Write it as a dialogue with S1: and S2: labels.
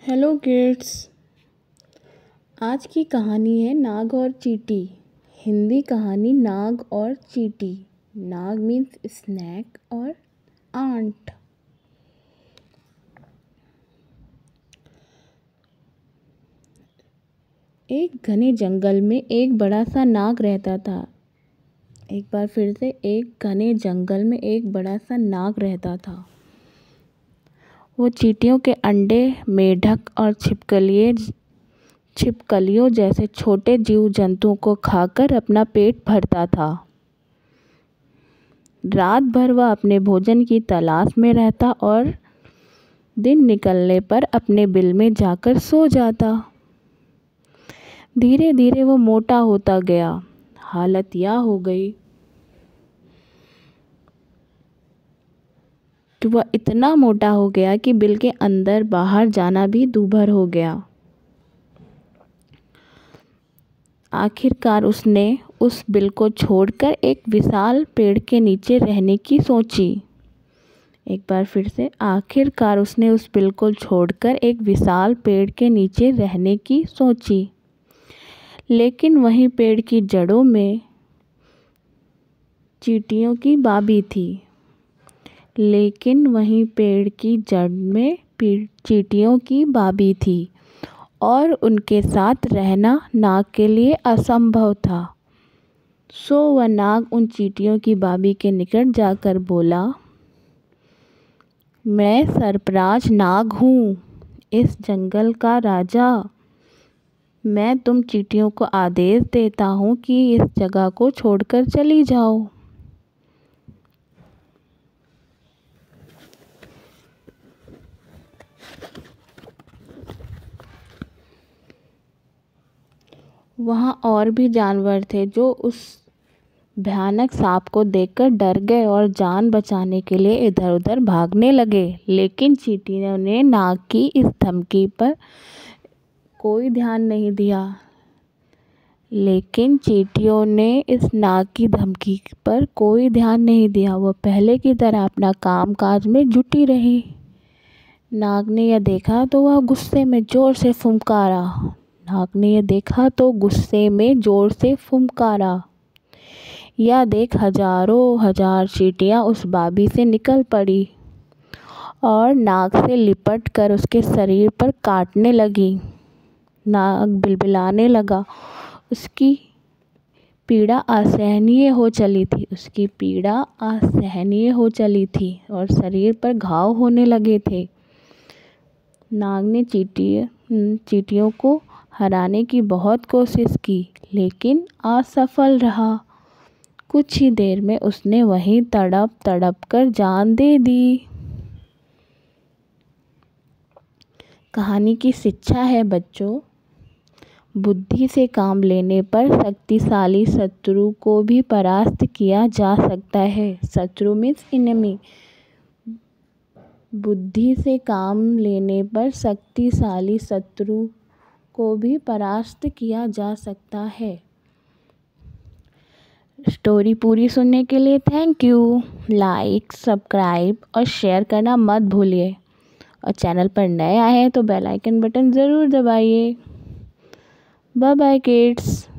S1: Hello kids. आज की कहानी है नाग और चींटी। हिंदी कहानी नाग और चींटी। नाग मीन्स स्नैक और आंट। एक घने जंगल में एक बड़ा सा नाग रहता था। एक बार फिर से, एक घने जंगल में एक बड़ा सा नाग रहता था। वो चींटियों के अंडे, मेढक और छिपकलियों जैसे छोटे जीव जंतुओं को खाकर अपना पेट भरता था। रात भर वह अपने भोजन की तलाश में रहता और दिन निकलने पर अपने बिल में जाकर सो जाता। धीरे धीरे वो मोटा होता गया। हालत यह हो गई कि वह इतना मोटा हो गया कि बिल के अंदर बाहर जाना भी दूभर हो गया। आखिरकार उसने उस बिल को छोड़कर एक विशाल पेड़ के नीचे रहने की सोची। एक बार फिर से, आखिरकार उसने उस बिल को छोड़कर एक विशाल पेड़ के नीचे रहने की सोची। लेकिन वहीं पेड़ की जड़ों में चींटियों की बाबी थी। चींटियों की बाबी थी और उनके साथ रहना नाग के लिए असंभव था। सो वह नाग उन चींटियों की बाबी के निकट जाकर बोला, मैं सरपराज नाग हूँ, इस जंगल का राजा। मैं तुम चींटियों को आदेश देता हूँ कि इस जगह को छोड़कर चली जाओ। वहाँ और भी जानवर थे जो उस भयानक सांप को देखकर डर गए और जान बचाने के लिए इधर उधर भागने लगे। लेकिन चींटियों ने नाग की इस धमकी पर कोई ध्यान नहीं दिया। वह पहले की तरह अपना काम काज में जुटी रही। नाग ने यह देखा तो वह गुस्से में जोर से फुंकारा। यह देख हजारों हजार चींटियां उस बाबी से निकल पड़ी और नाग से लिपट कर उसके शरीर पर काटने लगी। नाग बिलबिलाने लगा। उसकी पीड़ा असहनीय हो चली थी और शरीर पर घाव होने लगे थे। नाग ने चींटियों को हराने की बहुत कोशिश की, लेकिन असफल रहा। कुछ ही देर में उसने वहीं तड़प तड़प कर जान दे दी। कहानी की शिक्षा है बच्चों, बुद्धि से काम लेने पर शक्तिशाली शत्रु को भी परास्त किया जा सकता है। शत्रु मीन्स एनिमी। बुद्धि से काम लेने पर शक्तिशाली शत्रु को भी परास्त किया जा सकता है। स्टोरी पूरी सुनने के लिए थैंक यू। लाइक, सब्सक्राइब और शेयर करना मत भूलिए। और चैनल पर नए आए हैं तो बेल आइकन बटन ज़रूर दबाइए। Bye bye kids.